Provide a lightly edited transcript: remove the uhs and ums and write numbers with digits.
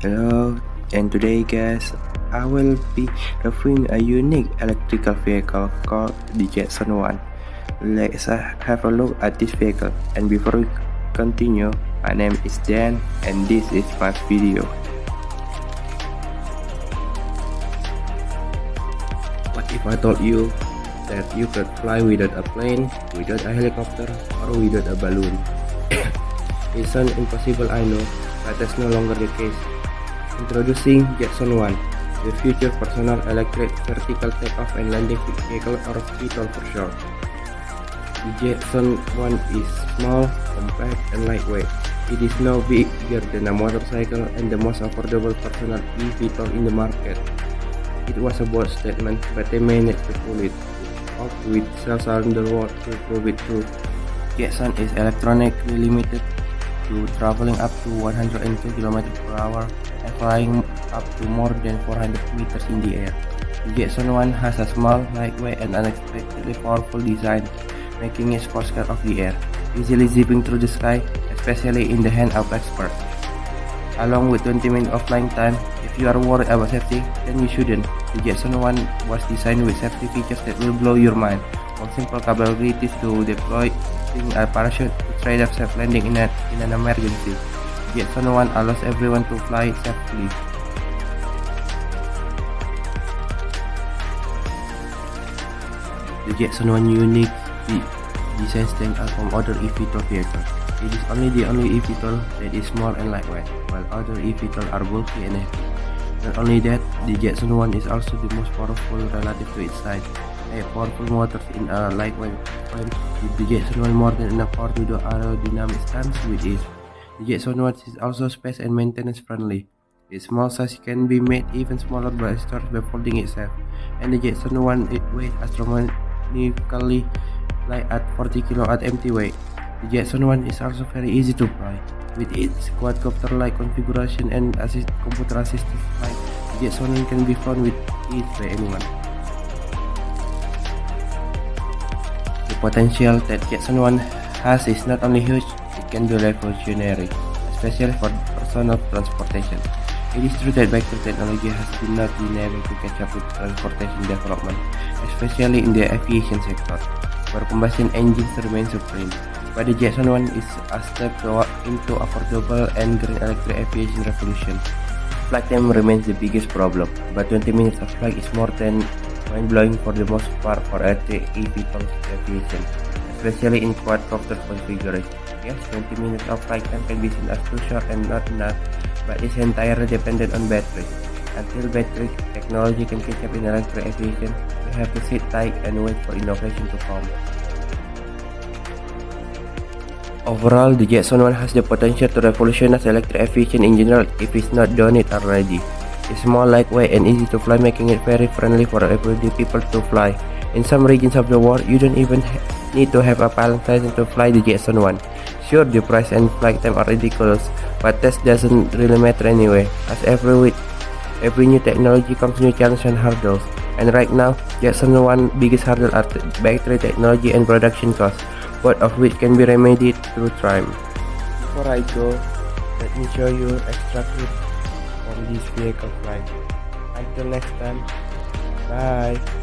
Hello, and today guys, I will be reviewing a unique electrical vehicle called the Jetson 1. Let's have a look at this vehicle, and before we continue, my name is Dan and this is my video. What if I told you that you could fly without a plane, without a helicopter, or without a balloon? It sounds impossible, I know, but that's no longer the case. Introducing Jetson 1, the future personal electric vertical takeoff and landing vehicle, or VTOL for short. The Jetson 1 is small, compact, and lightweight. It is now bigger than a motorcycle and the most affordable personal eVTOL in the market. It was a bold statement, but they managed to pull it off with cells around the world to prove it true. Jetson is electronically limited to traveling up to 102 km per hour and flying up to more than 400 meters in the air. The Jetson 1 has a small, lightweight, and unexpectedly powerful design, making it sports car of the air, easily zipping through the sky, especially in the hand of experts. Along with 20 minutes of flying time, if you are worried about safety, then you shouldn't. The Jetson 1 was designed with safety features that will blow your mind, from simple capabilities to deploying a parachute to straight up safe landing in an emergency. Jetson 1 allows everyone to fly safely. The Jetson 1 unique design stands out from other eVTOL vehicles. It is the only eVTOL that is small and lightweight, while other eVTOL are bulky and heavy. Not only that, the Jetson 1 is also the most powerful relative to its size. Powerful motors in a lightweight frame give the Jetson 1 more than enough power to do aerodynamic stunts with ease. The Jetson 1 is also space and maintenance friendly. Its small size can be made even smaller by storage by folding itself, and the Jetson 1 weighs astronomically light at 40 kg at empty weight. The Jetson 1 is also very easy to fly. With its quadcopter-like configuration and computer-assisted flight, the Jetson 1 can be flown with ease by anyone. The potential that Jetson 1 has is not only huge, it can be revolutionary, especially for personal transportation. It is true that battery technology has not been able to catch up with transportation development, especially in the aviation sector, where combustion engines remain supreme. But the Jetson 1 is a step into affordable and green electric aviation revolution. Flight time remains the biggest problem, but 20 minutes of flight is more than mind-blowing for the most part for electric eVTOL aviation, especially in quadcopter configuration. Yes, 20 minutes of flight time can be seen as too short and not enough, but it's entirely dependent on batteries. Until battery technology can catch up in electric aviation, we have to sit tight and wait for innovation to come. Overall, the Jetson 1 has the potential to revolutionize electric aviation in general if it's not done it already. It's small, lightweight, and easy to fly, making it very friendly for everyday people to fly. In some regions of the world, you don't even need to have a pilot license to fly the Jetson 1. Sure, the price and flight time are ridiculous, but that doesn't really matter anyway, as every new technology comes new challenges and hurdles. And right now, Jetson 1 biggest hurdle are battery technology and production costs, both of which can be remedied through time. Before I go, let me show you extra clip from this vehicle flight. Until next time, bye.